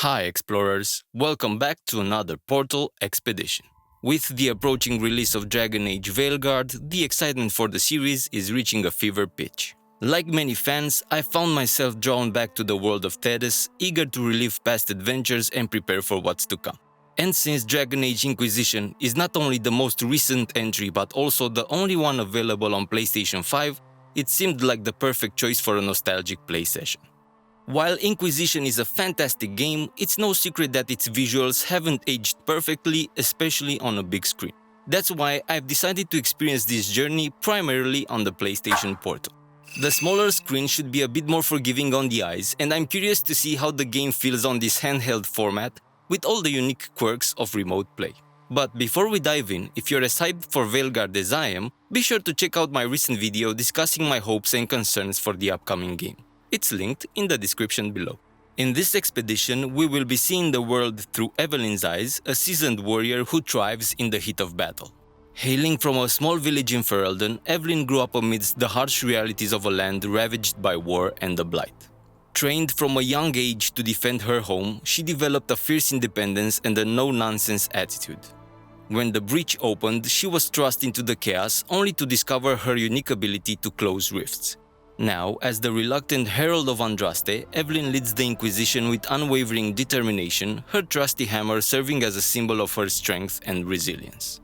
Hi explorers, welcome back to another Portal expedition. With the approaching release of Dragon Age Veilguard, the excitement for the series is reaching a fever pitch. Like many fans, I found myself drawn back to the world of Thedas, eager to relive past adventures and prepare for what's to come. And since Dragon Age Inquisition is not only the most recent entry but also the only one available on PlayStation 5, it seemed like the perfect choice for a nostalgic play session. While Inquisition is a fantastic game, it's no secret that its visuals haven't aged perfectly, especially on a big screen. That's why I've decided to experience this journey primarily on the PlayStation Portal. The smaller screen should be a bit more forgiving on the eyes, and I'm curious to see how the game feels on this handheld format with all the unique quirks of remote play. But before we dive in, if you're as hyped for Veilguard as I am, be sure to check out my recent video discussing my hopes and concerns for the upcoming game. It's linked in the description below. In this expedition, we will be seeing the world through Evelyn's eyes, a seasoned warrior who thrives in the heat of battle. Hailing from a small village in Ferelden, Evelyn grew up amidst the harsh realities of a land ravaged by war and the Blight. Trained from a young age to defend her home, she developed a fierce independence and a no-nonsense attitude. When the breach opened, she was thrust into the chaos, only to discover her unique ability to close rifts. Now, as the reluctant Herald of Andraste, Evelyn leads the Inquisition with unwavering determination, her trusty hammer serving as a symbol of her strength and resilience.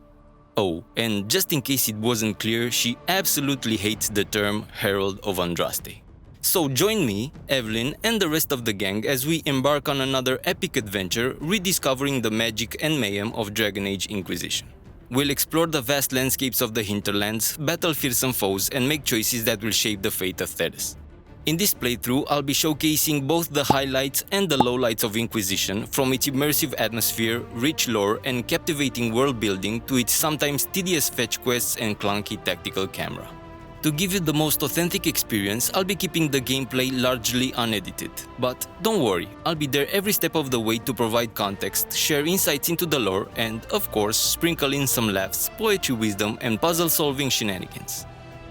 Oh, and just in case it wasn't clear, she absolutely hates the term Herald of Andraste. So join me, Evelyn, and the rest of the gang as we embark on another epic adventure rediscovering the magic and mayhem of Dragon Age Inquisition. We'll explore the vast landscapes of the hinterlands, battle fearsome foes, and make choices that will shape the fate of Thedas. In this playthrough, I'll be showcasing both the highlights and the lowlights of Inquisition, from its immersive atmosphere, rich lore, and captivating world building to its sometimes tedious fetch quests and clunky tactical camera. To give you the most authentic experience, I'll be keeping the gameplay largely unedited. But don't worry, I'll be there every step of the way to provide context, share insights into the lore, and, of course, sprinkle in some laughs, poetry wisdom, and puzzle-solving shenanigans.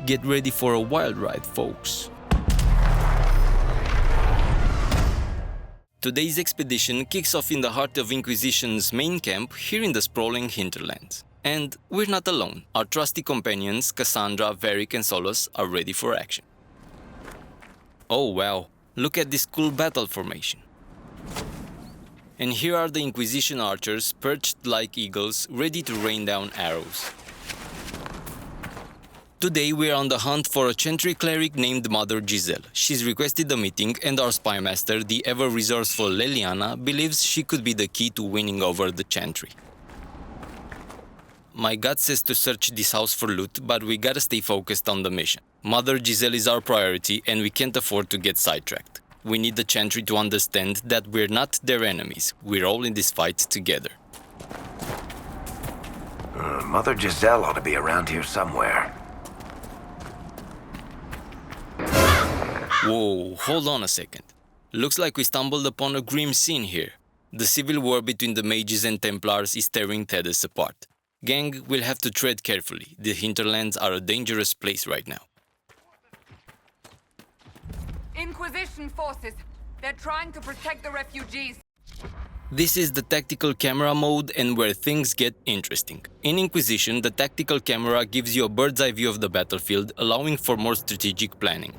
Get ready for a wild ride, folks. Today's expedition kicks off in the heart of Inquisition's main camp here in the sprawling hinterlands. And we're not alone. Our trusty companions, Cassandra, Varric and Solos, are ready for action. Oh wow, look at this cool battle formation. And here are the Inquisition archers, perched like eagles, ready to rain down arrows. Today we're on the hunt for a Chantry cleric named Mother Giselle. She's requested a meeting, and our spymaster, the ever-resourceful Leliana, believes she could be the key to winning over the Chantry. My gut says to search this house for loot, but we gotta stay focused on the mission. Mother Giselle is our priority, and we can't afford to get sidetracked. We need the Chantry to understand that we're not their enemies. We're all in this fight together. Mother Giselle ought to be around here somewhere. Whoa, hold on a second. Looks like we stumbled upon a grim scene here. The civil war between the mages and Templars is tearing Thedas apart. Gang, we'll have to tread carefully. The hinterlands are a dangerous place right now. Inquisition forces. They're trying to protect the refugees. This is the tactical camera mode and where things get interesting. In Inquisition, the tactical camera gives you a bird's eye view of the battlefield, allowing for more strategic planning.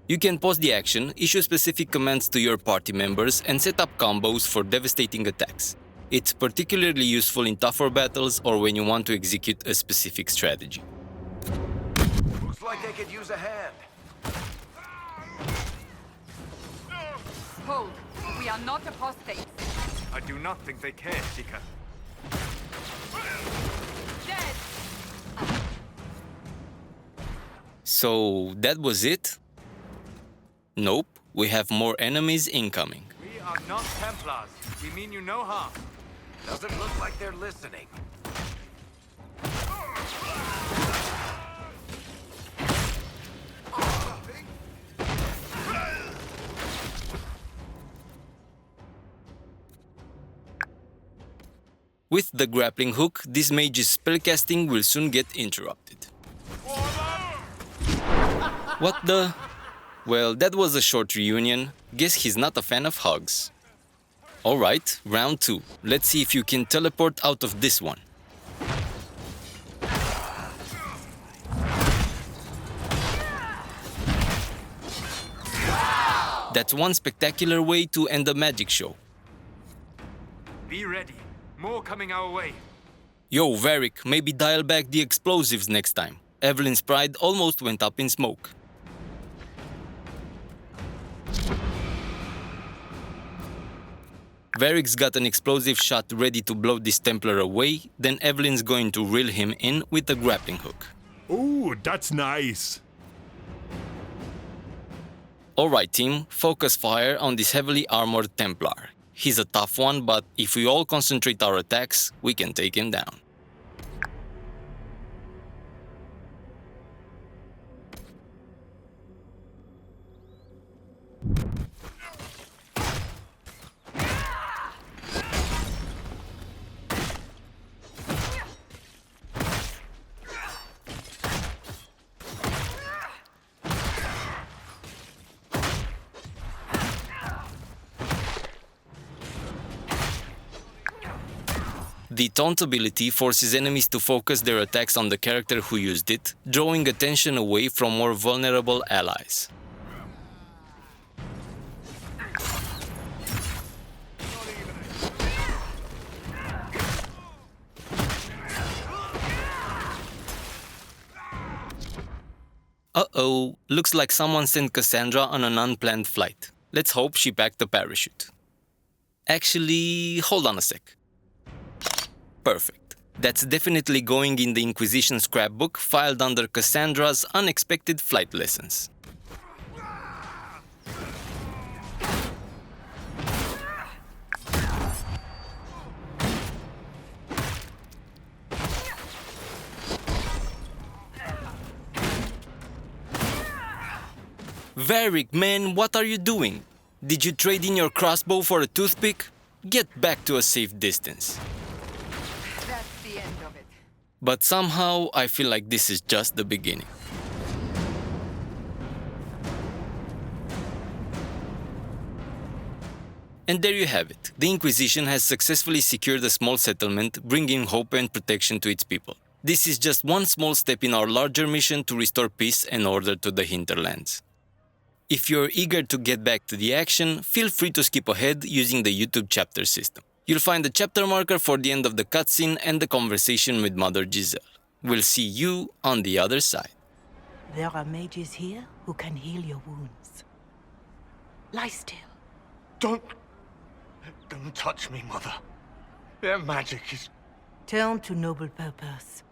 You can pause the action, issue specific commands to your party members, and set up combos for devastating attacks. It's particularly useful in tougher battles or when you want to execute a specific strategy. Looks like they could use a hand. Hold. We are not apostates. I do not think they care, Seeker. Dead! So that was it? Nope, we have more enemies incoming. We are not Templars. We mean you no harm. Doesn't look like they're listening. With the grappling hook, this mage's spellcasting will soon get interrupted. What the? Well, that was a short reunion. Guess he's not a fan of hugs. Alright, round 2. Let's see if you can teleport out of this one. That's one spectacular way to end a magic show. Be ready. More coming our way. Yo, Varric, maybe dial back the explosives next time. Evelyn's pride almost went up in smoke. Varric's got an explosive shot ready to blow this Templar away, then Evelyn's going to reel him in with a grappling hook. Ooh, that's nice. Alright team, focus fire on this heavily armored Templar. He's a tough one, but if we all concentrate our attacks, we can take him down. The taunt ability forces enemies to focus their attacks on the character who used it, drawing attention away from more vulnerable allies. Uh-oh, looks like someone sent Cassandra on an unplanned flight. Let's hope she packed a parachute. Actually, hold on a sec. Perfect. That's definitely going in the Inquisition scrapbook filed under Cassandra's unexpected flight lessons. Varric, man, what are you doing? Did you trade in your crossbow for a toothpick? Get back to a safe distance. That's the end of it. But somehow, I feel like this is just the beginning. And there you have it. The Inquisition has successfully secured a small settlement, bringing hope and protection to its people. This is just one small step in our larger mission to restore peace and order to the hinterlands. If you're eager to get back to the action, feel free to skip ahead using the YouTube chapter system. You'll find the chapter marker for the end of the cutscene and the conversation with Mother Giselle. We'll see you on the other side. There are mages here who can heal your wounds. Lie still. Don't touch me, Mother. Their magic is... Turn to noble purpose.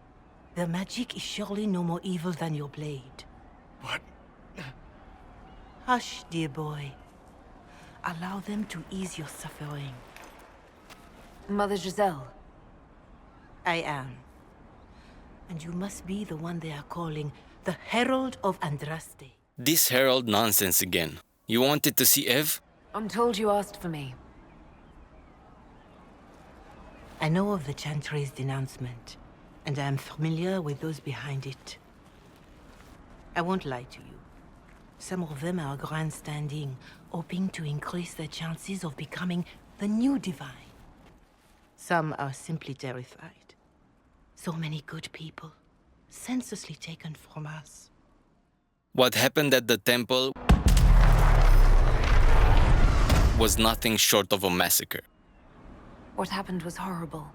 Their magic is surely no more evil than your blade. What? Hush, dear boy. Allow them to ease your suffering. Mother Giselle. I am. And you must be the one they are calling the Herald of Andraste. This herald nonsense again. You wanted to see Ev? I'm told you asked for me. I know of the Chantry's denouncement, and I am familiar with those behind it. I won't lie to you. Some of them are grandstanding, hoping to increase their chances of becoming the new divine. Some are simply terrified. So many good people, senselessly taken from us. What happened at the temple was nothing short of a massacre. What happened was horrible.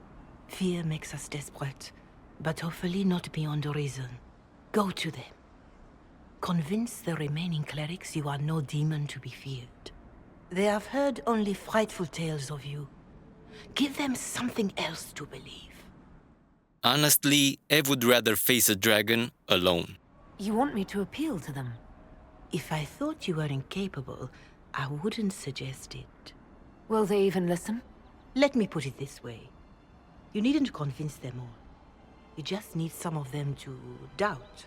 Fear makes us desperate, but hopefully not beyond reason. Go to them. Convince the remaining clerics you are no demon to be feared. They have heard only frightful tales of you. Give them something else to believe. Honestly, Ev would rather face a dragon alone. You want me to appeal to them? If I thought you were incapable, I wouldn't suggest it. Will they even listen? Let me put it this way. You needn't convince them all. You just need some of them to doubt.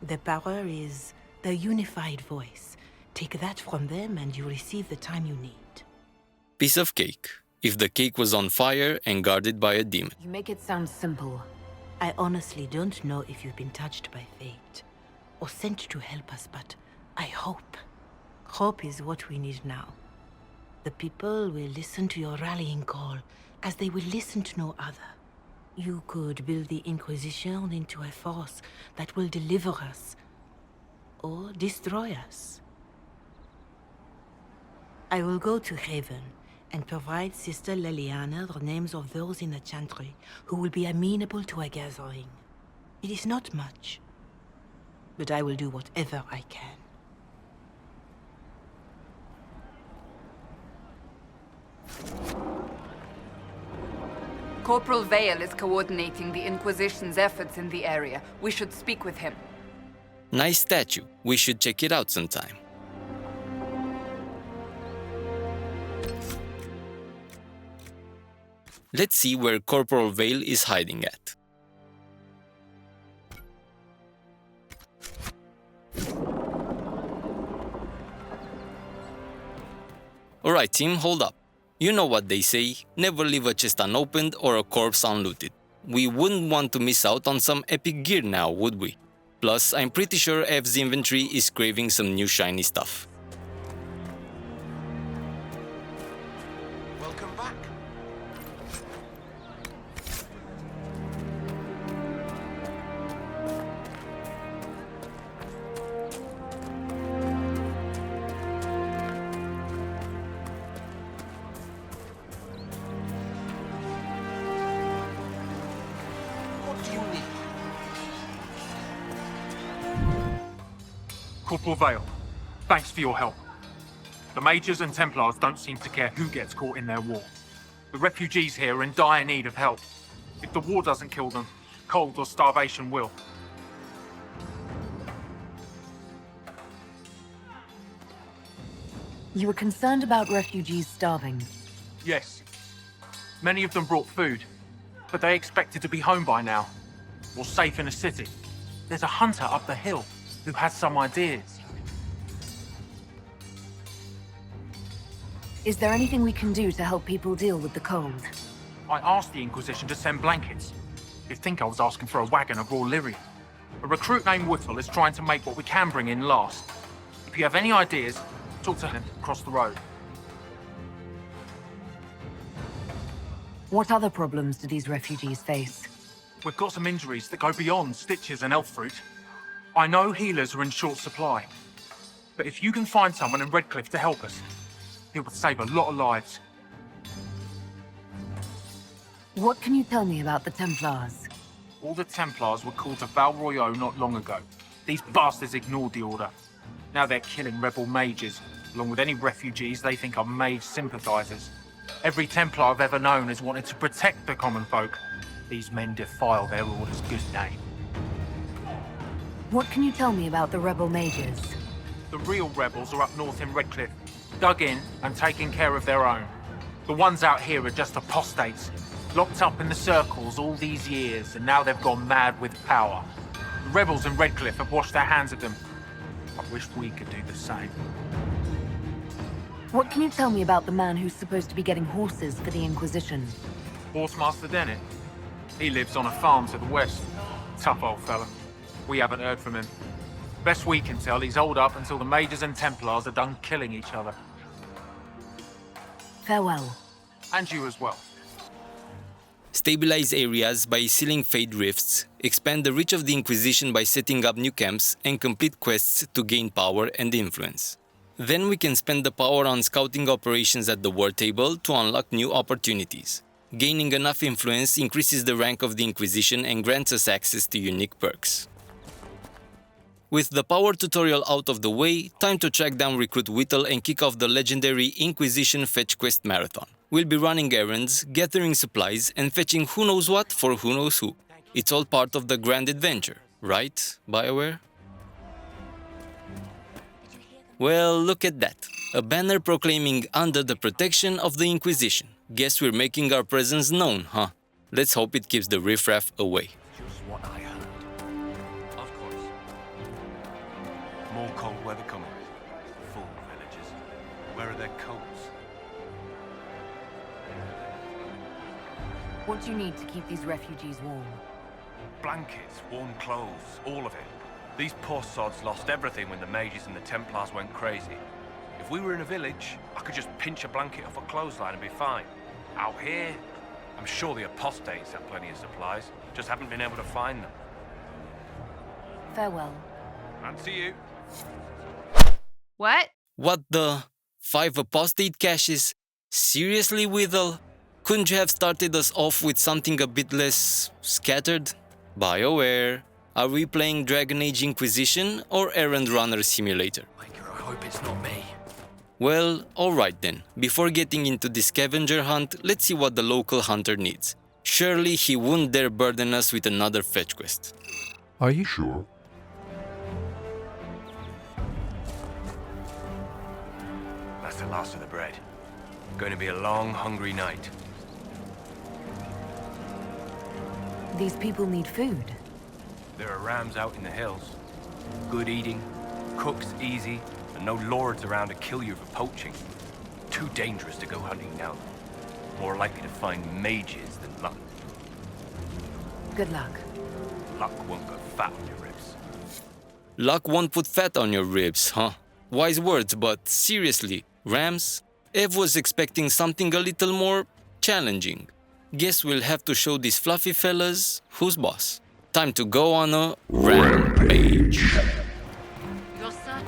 The power is the unified voice. Take that from them and you receive the time you need. Piece of cake. If the cake was on fire and guarded by a demon. You make it sound simple. I honestly don't know if you've been touched by fate or sent to help us, but I hope. Hope is what we need now. The people will listen to your rallying call, as they will listen to no other. You could build the Inquisition into a force that will deliver us, or destroy us. I will go to Haven and provide Sister Leliana the names of those in the Chantry who will be amenable to a gathering. It is not much, but I will do whatever I can. Corporal Vale is coordinating the Inquisition's efforts in the area. We should speak with him. Nice statue. We should check it out sometime. Let's see where Corporal Vale is hiding at. Alright team, hold up. You know what they say, never leave a chest unopened or a corpse unlooted. We wouldn't want to miss out on some epic gear now, would we? Plus, I'm pretty sure Ev's inventory is craving some new shiny stuff. Welcome back. What do you need? Corporal Vale, thanks for your help. The Mages and Templars don't seem to care who gets caught in their war. The refugees here are in dire need of help. If the war doesn't kill them, cold or starvation will. You were concerned about refugees starving. Yes. Many of them brought food, but they expected to be home by now, or safe in a city. There's a hunter up the hill who has some ideas. Is there anything we can do to help people deal with the cold? I asked the Inquisition to send blankets. You'd think I was asking for a wagon of raw lyrium. A recruit named Whittle is trying to make what we can bring in last. If you have any ideas, talk to him across the road. What other problems do these refugees face? We've got some injuries that go beyond stitches and elf fruit. I know healers are in short supply, but if you can find someone in Redcliffe to help us, it would save a lot of lives. What can you tell me about the Templars? All the Templars were called to Val Royeaux not long ago. These bastards ignored the order. Now they're killing rebel mages, along with any refugees they think are mage sympathizers. Every Templar I've ever known has wanted to protect the common folk. These men defile their order's good name. What can you tell me about the rebel mages? The real rebels are up north in Redcliffe, dug in and taking care of their own. The ones out here are just apostates, locked up in the circles all these years, and now they've gone mad with power. The rebels in Redcliffe have washed their hands of them. I wish we could do the same. What can you tell me about the man who's supposed to be getting horses for the Inquisition? Horsemaster Dennett. He lives on a farm to the west. Tough old fella. We haven't heard from him. Best we can tell, he's holed up until the Mages and Templars are done killing each other. Farewell. And you as well. Stabilize areas by sealing fade rifts, expand the reach of the Inquisition by setting up new camps, and complete quests to gain power and influence. Then we can spend the power on scouting operations at the war table to unlock new opportunities. Gaining enough influence increases the rank of the Inquisition and grants us access to unique perks. With the power tutorial out of the way, time to track down Recruit Whittle and kick off the legendary Inquisition Fetch Quest Marathon. We'll be running errands, gathering supplies, and fetching who knows what for who knows who. It's all part of the grand adventure, right, BioWare? Well, look at that. A banner proclaiming "Under the protection of the Inquisition." Guess we're making our presence known, huh? Let's hope it keeps the riffraff away. Just what I heard. Of course. More cold weather coming. Fool villagers. Where are their coats? What do you need to keep these refugees warm? Blankets, warm clothes, all of it. These poor sods lost everything when the mages and the Templars went crazy. If we were in a village, I could just pinch a blanket off a clothesline and be fine. Out here, I'm sure the apostates have plenty of supplies, just haven't been able to find them. Farewell. And to you. What? What the? 5 apostate caches? Seriously, Whittle? Couldn't you have started us off with something a bit less scattered? BioWare, are we playing Dragon Age Inquisition or Errand Runner Simulator? Maker, I hope it's not me. Well, alright then. Before getting into the scavenger hunt, let's see what the local hunter needs. Surely he wouldn't dare burden us with another fetch quest. Are you sure? That's the last of the bread. Going to be a long, hungry night. These people need food. There are rams out in the hills. Good eating, cooks easy, and no lords around to kill you for poaching. Too dangerous to go hunting now. More likely to find mages than luck. Good luck. Luck won't go fat on your ribs. Luck won't put fat on your ribs, huh? Wise words, but seriously, rams? Ev was expecting something a little more challenging. Guess we'll have to show these fluffy fellas who's boss. Time to go on a rampage. Your son?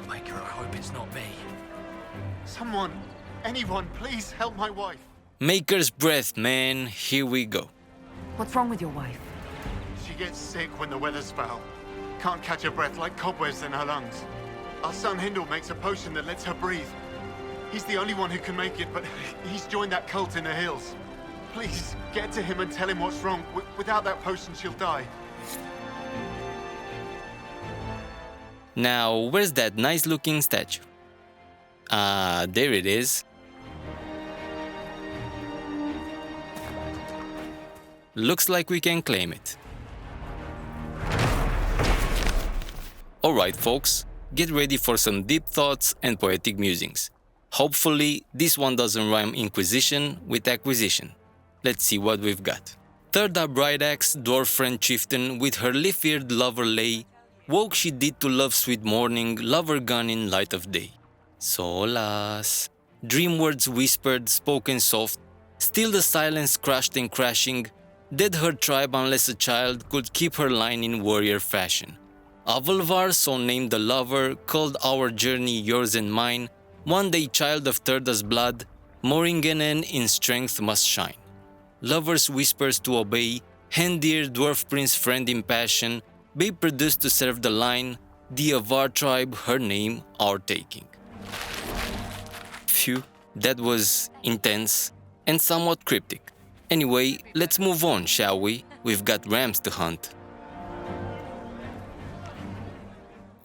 Maker, I hope it's not me. Someone, anyone, please help my wife. Maker's breath, man. Here we go. What's wrong with your wife? She gets sick when the weather's foul. Can't catch her breath like cobwebs in her lungs. Our son Hindle makes a potion that lets her breathe. He's the only one who can make it, but he's joined that cult in the hills. Please, get to him and tell him what's wrong. Without that potion, she'll die. Now, where's that nice-looking statue? Ah, there it is. Looks like we can claim it. Alright folks, get ready for some deep thoughts and poetic musings. Hopefully, this one doesn't rhyme Inquisition with acquisition. Let's see what we've got. Third up Bright Axe, dwarf friend chieftain, with her leaf-eared lover lay, woke she did to love sweet morning, lover gone in light of day. Solas. Dream words whispered, spoken soft, still the silence crashed and crashing, dead her tribe unless a child could keep her line in warrior fashion. Avalvar, so named the lover, called our journey yours and mine, one day child of Thirda's blood, Moringenen in strength must shine. Lovers whispers to obey, hand-dear dwarf prince friend in passion, babe produced to serve the line, the Avar tribe, her name, our taking. Phew, that was intense and somewhat cryptic. Anyway, let's move on, shall we? We've got rams to hunt.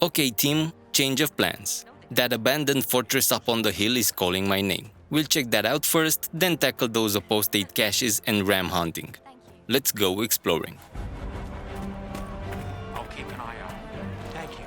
Okay team, change of plans. That abandoned fortress up on the hill is calling my name. We'll check that out first, then tackle those apostate caches and ram hunting. Let's go exploring. I'll keep an eye out. Thank you.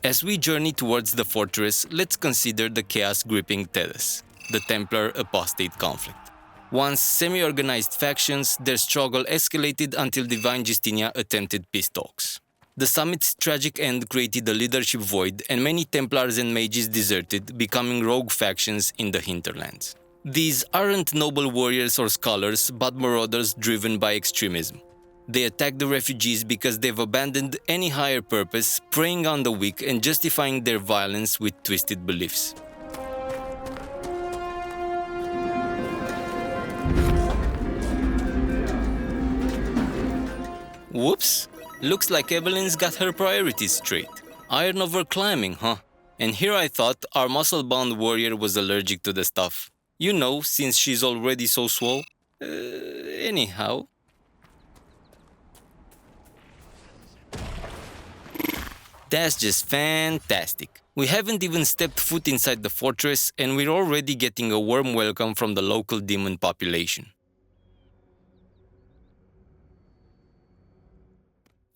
As we journey towards the fortress, let's consider the chaos gripping Tethys, the Templar apostate conflict. Once semi-organized factions, their struggle escalated until Divine Justinia attempted peace talks. The summit's tragic end created a leadership void and many Templars and mages deserted, becoming rogue factions in the hinterlands. These aren't noble warriors or scholars, but marauders driven by extremism. They attack the refugees because they've abandoned any higher purpose, preying on the weak and justifying their violence with twisted beliefs. Whoops! Looks like Evelyn's got her priorities straight. Iron over climbing, huh? And here I thought our muscle-bound warrior was allergic to the stuff. You know, since she's already so swole. Anyhow. That's just fantastic. We haven't even stepped foot inside the fortress and we're already getting a warm welcome from the local demon population.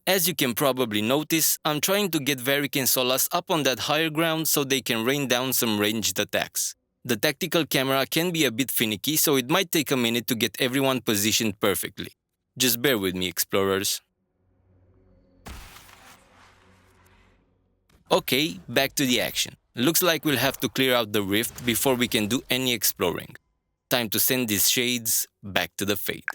As you can probably notice, I'm trying to get Varric and Solas up on that higher ground so they can rain down some ranged attacks. The tactical camera can be a bit finicky, so it might take a minute to get everyone positioned perfectly. Just bear with me, explorers. Okay, back to the action. Looks like we'll have to clear out the rift before we can do any exploring. Time to send these shades back to the Fade.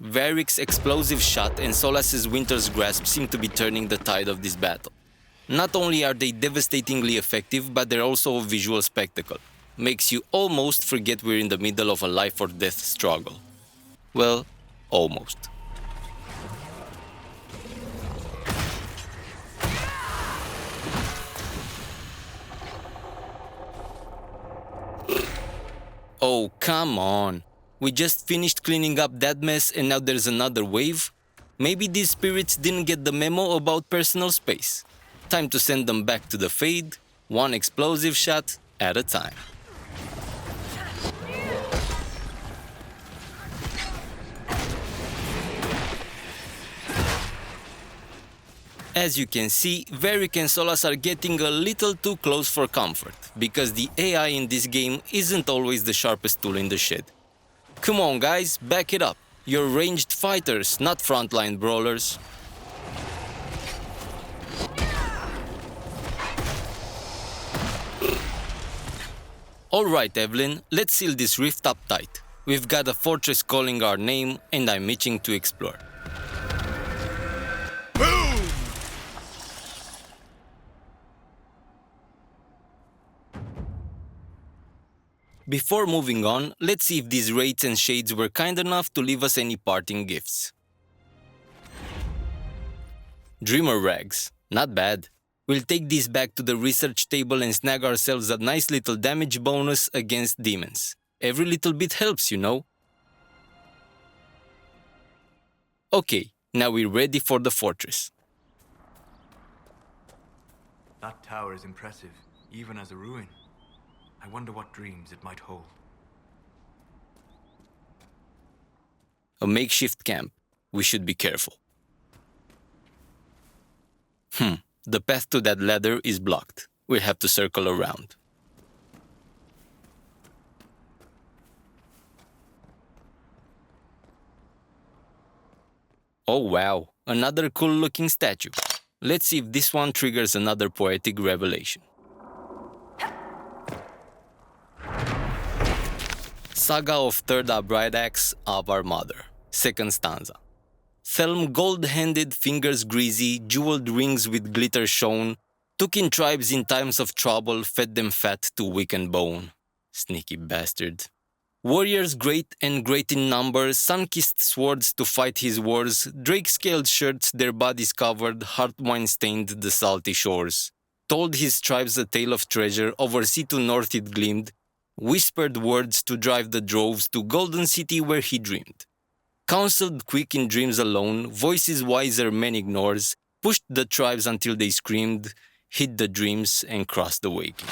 Varric's explosive shot and Solas's Winter's Grasp seem to be turning the tide of this battle. Not only are they devastatingly effective, but they're also a visual spectacle. Makes you almost forget we're in the middle of a life or death struggle. Well, almost. Oh, come on. We just finished cleaning up that mess and now there's another wave? Maybe these spirits didn't get the memo about personal space. Time to send them back to the Fade, one explosive shot at a time. As you can see, Varric and Solas are getting a little too close for comfort, because the AI in this game isn't always the sharpest tool in the shed. Come on guys, back it up. You're ranged fighters, not frontline brawlers. Alright Evelyn, let's seal this rift up tight. We've got a fortress calling our name and I'm itching to explore. Before moving on, let's see if these wraiths and shades were kind enough to leave us any parting gifts. Dreamer rags, not bad. We'll take these back to the research table and snag ourselves a nice little damage bonus against demons. Every little bit helps, you know. Okay, now we're ready for the fortress. That tower is impressive, even as a ruin. I wonder what dreams it might hold. A makeshift camp. We should be careful. The path to that ladder is blocked. We'll have to circle around. Oh wow, another cool looking statue. Let's see if this one triggers another poetic revelation. Saga of Third Abridax of Our Mother. Second stanza. Thelm gold-handed, fingers greasy, jeweled rings with glitter shone, took in tribes in times of trouble, fed them fat to weaken bone. Sneaky bastard. Warriors great and great in number, sun-kissed swords to fight his wars, drake-scaled shirts, their bodies covered, heart wine stained the salty shores. Told his tribes a tale of treasure, over sea to north it gleamed, whispered words to drive the droves to Golden City where he dreamed. Counseled quick in dreams alone, voices wiser men ignores, pushed the tribes until they screamed, hid the dreams and crossed the waking.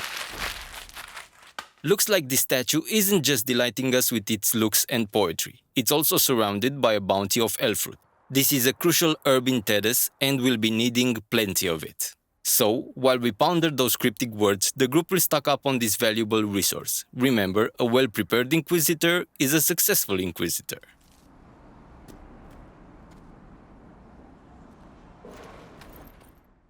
Looks like this statue isn't just delighting us with its looks and poetry, it's also surrounded by a bounty of elf fruit. This is a crucial herb in Tethys and we'll be needing plenty of it. So, while we ponder those cryptic words, the group will stock up on this valuable resource. Remember, a well-prepared Inquisitor is a successful Inquisitor.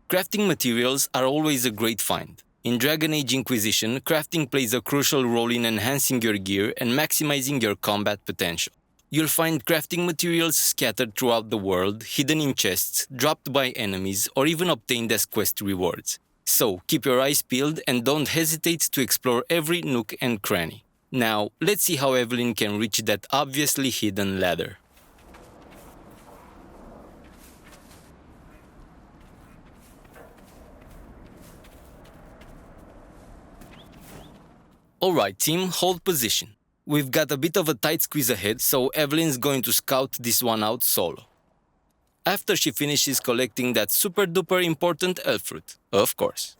Crafting materials are always a great find. In Dragon Age Inquisition, crafting plays a crucial role in enhancing your gear and maximizing your combat potential. You'll find crafting materials scattered throughout the world, hidden in chests, dropped by enemies, or even obtained as quest rewards. So, keep your eyes peeled and don't hesitate to explore every nook and cranny. Now, let's see how Evelyn can reach that obviously hidden ladder. Alright team, hold position. We've got a bit of a tight squeeze ahead, so Evelyn's going to scout this one out solo. After she finishes collecting that super duper important elf fruit, of course.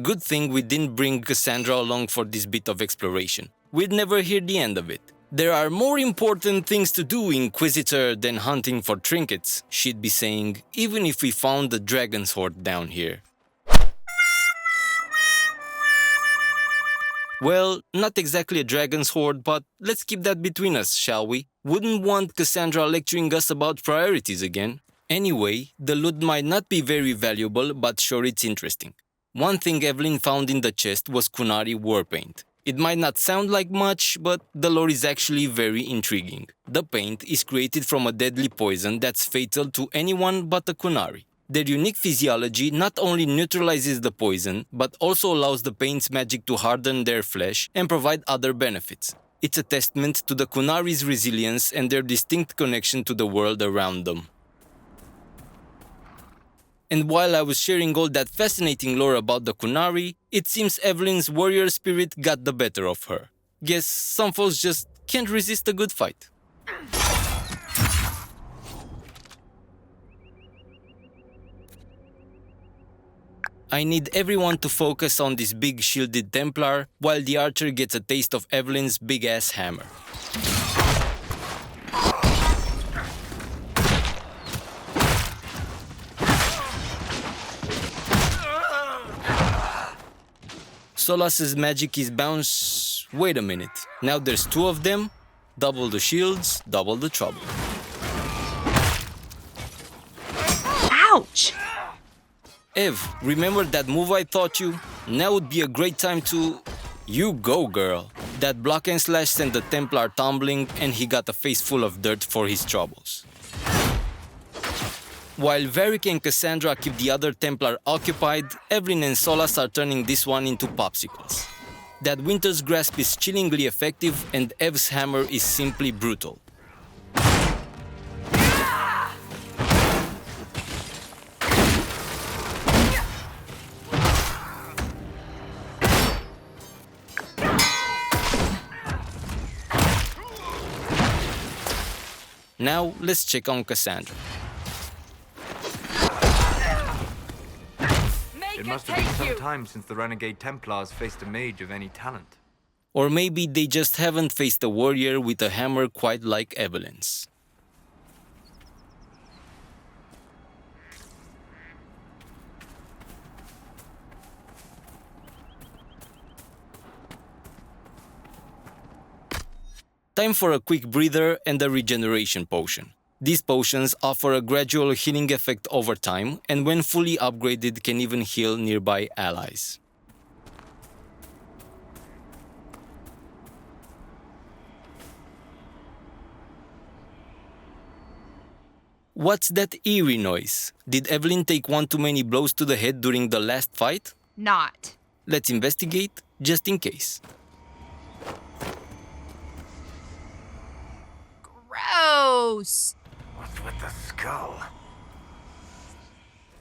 Good thing we didn't bring Cassandra along for this bit of exploration. We'd never hear the end of it. There are more important things to do, Inquisitor, than hunting for trinkets, she'd be saying, even if we found the dragon's hoard down here. Well, not exactly a dragon's hoard, but let's keep that between us, shall we? Wouldn't want Cassandra lecturing us about priorities again. Anyway, the loot might not be very valuable, but sure it's interesting. One thing Evelyn found in the chest was Kunari war paint. It might not sound like much, but the lore is actually very intriguing. The paint is created from a deadly poison that's fatal to anyone but a Kunari. Their unique physiology not only neutralizes the poison, but also allows the paint's magic to harden their flesh and provide other benefits. It's a testament to the Kunari's resilience and their distinct connection to the world around them. And while I was sharing all that fascinating lore about the Kunari, it seems Evelyn's warrior spirit got the better of her. Guess some folks just can't resist a good fight. I need everyone to focus on this big shielded Templar, while the archer gets a taste of Evelyn's big-ass hammer. Solas's magic is bounce... Wait a minute, now there's two of them? Double the shields, double the trouble. Ouch! Ev, remember that move I taught you? Now would be a great time to... You go, girl. That block and slash sent the Templar tumbling, and he got a face full of dirt for his troubles. While Varric and Cassandra keep the other Templar occupied, Evelyn and Solas are turning this one into popsicles. That Winter's Grasp is chillingly effective, and Ev's hammer is simply brutal. Now, let's check on Cassandra. It must have been some time since the renegade Templars faced a mage of any talent. Or maybe they just haven't faced a warrior with a hammer quite like Evelyn's. Time for a quick breather and a regeneration potion. These potions offer a gradual healing effect over time, and when fully upgraded can even heal nearby allies. What's that eerie noise? Did Evelyn take one too many blows to the head during the last fight? Not. Let's investigate, just in case. Gross! What's with the skull?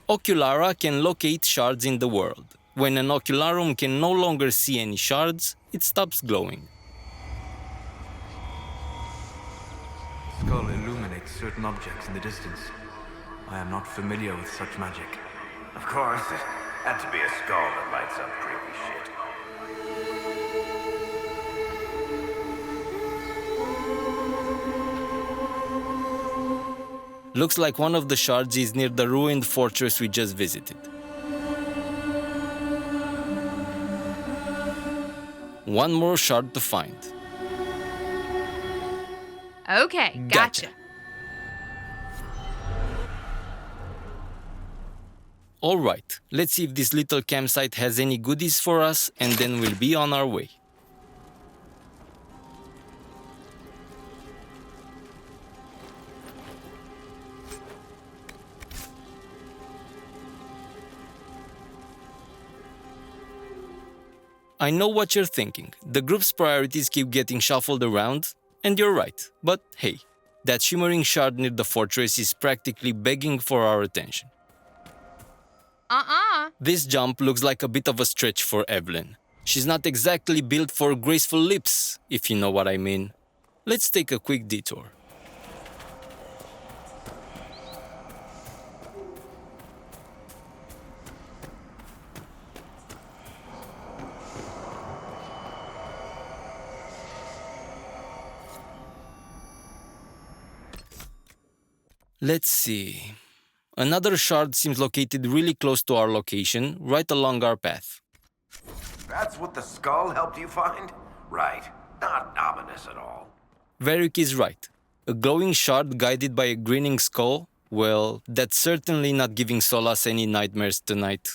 Oculara can locate shards in the world. When an ocularum can no longer see any shards, it stops glowing. Skull illuminates certain objects in the distance. I am not familiar with such magic. Of course, it had to be a skull that lights up creepy shit. Looks like one of the shards is near the ruined fortress we just visited. One more shard to find. Okay, gotcha. Alright, let's see if this little campsite has any goodies for us, and then we'll be on our way. I know what you're thinking. The group's priorities keep getting shuffled around, and you're right. But hey, that shimmering shard near the fortress is practically begging for our attention. This jump looks like a bit of a stretch for Evelyn. She's not exactly built for graceful leaps, if you know what I mean. Let's take a quick detour. Let's see. Another shard seems located really close to our location, right along our path. That's what the skull helped you find? Right. Not ominous at all. Varric is right. A glowing shard guided by a grinning skull? Well, that's certainly not giving Solas any nightmares tonight.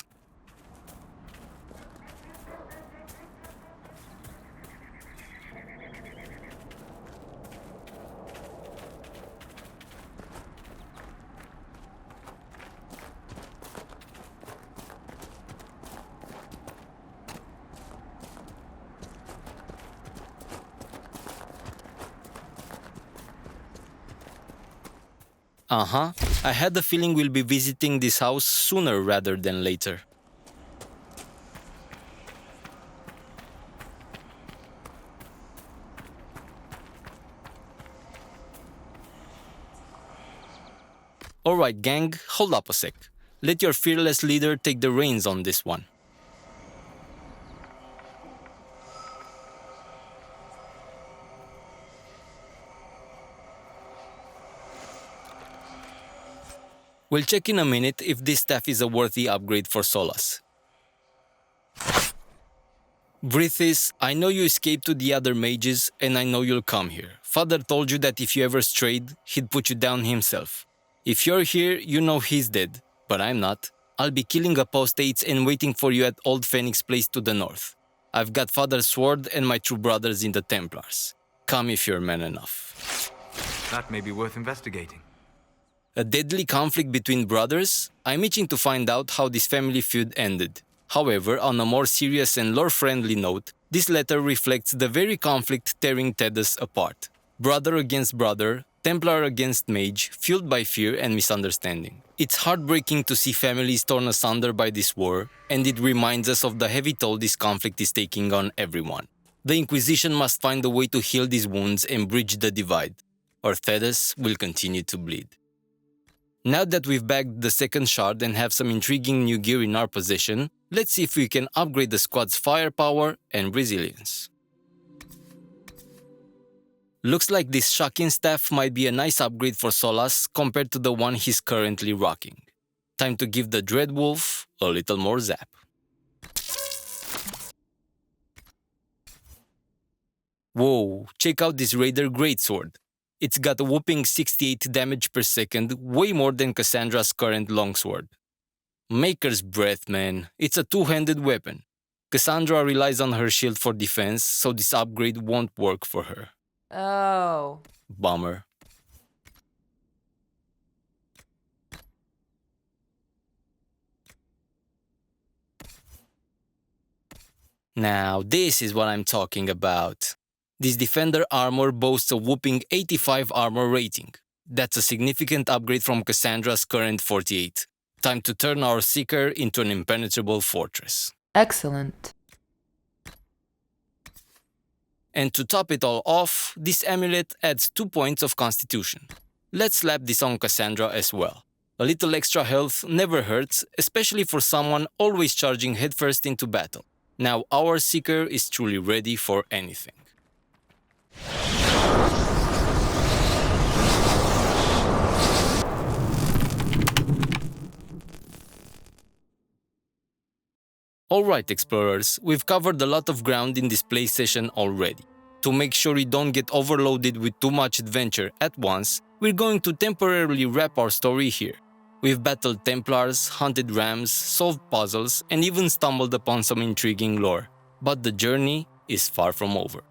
Uh-huh. I had the feeling we'll be visiting this house sooner rather than later. Alright gang, hold up a sec. Let your fearless leader take the reins on this one. We'll check in a minute if this staff is a worthy upgrade for Solas. Vrithis, I know you escaped to the other mages, and I know you'll come here. Father told you that if you ever strayed, he'd put you down himself. If you're here, you know he's dead, but I'm not. I'll be killing apostates and waiting for you at Old Phoenix Place to the north. I've got Father's sword and my true brothers in the Templars. Come if you're man enough. That may be worth investigating. A deadly conflict between brothers? I'm itching to find out how this family feud ended. However, on a more serious and lore-friendly note, this letter reflects the very conflict tearing Tedus apart. Brother against brother, Templar against mage, fueled by fear and misunderstanding. It's heartbreaking to see families torn asunder by this war, and it reminds us of the heavy toll this conflict is taking on everyone. The Inquisition must find a way to heal these wounds and bridge the divide, or Tedus will continue to bleed. Now that we've bagged the second shard and have some intriguing new gear in our possession, let's see if we can upgrade the squad's firepower and resilience. Looks like this shocking staff might be a nice upgrade for Solas compared to the one he's currently rocking. Time to give the Dreadwolf a little more zap. Whoa, check out this Raider Greatsword. It's got a whopping 68 damage per second, way more than Cassandra's current longsword. Maker's Breath, man. It's a two-handed weapon. Cassandra relies on her shield for defense, so this upgrade won't work for her. Oh. Bummer. Now, this is what I'm talking about. This Defender armor boasts a whopping 85 armor rating. That's a significant upgrade from Cassandra's current 48. Time to turn our Seeker into an impenetrable fortress. Excellent. And to top it all off, this amulet adds 2 points of constitution. Let's slap this on Cassandra as well. A little extra health never hurts, especially for someone always charging headfirst into battle. Now our Seeker is truly ready for anything. Alright explorers, we've covered a lot of ground in this play session already. To make sure you don't get overloaded with too much adventure at once, we're going to temporarily wrap our story here. We've battled Templars, hunted rams, solved puzzles, and even stumbled upon some intriguing lore. But the journey is far from over.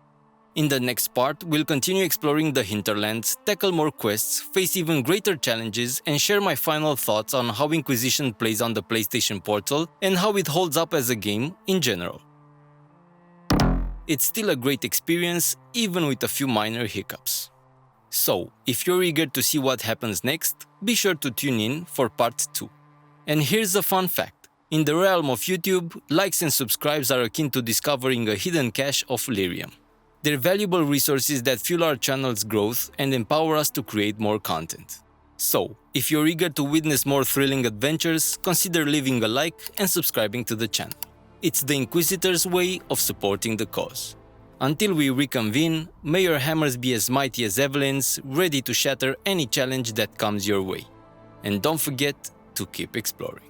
In the next part, we'll continue exploring the hinterlands, tackle more quests, face even greater challenges, and share my final thoughts on how Inquisition plays on the PlayStation Portal and how it holds up as a game in general. It's still a great experience, even with a few minor hiccups. So, if you're eager to see what happens next, be sure to tune in for part 2. And here's a fun fact. In the realm of YouTube, likes and subscribes are akin to discovering a hidden cache of lyrium. They're valuable resources that fuel our channel's growth and empower us to create more content. So, if you're eager to witness more thrilling adventures, consider leaving a like and subscribing to the channel. It's the Inquisitor's way of supporting the cause. Until we reconvene, may your hammers be as mighty as Evelyn's, ready to shatter any challenge that comes your way. And don't forget to keep exploring.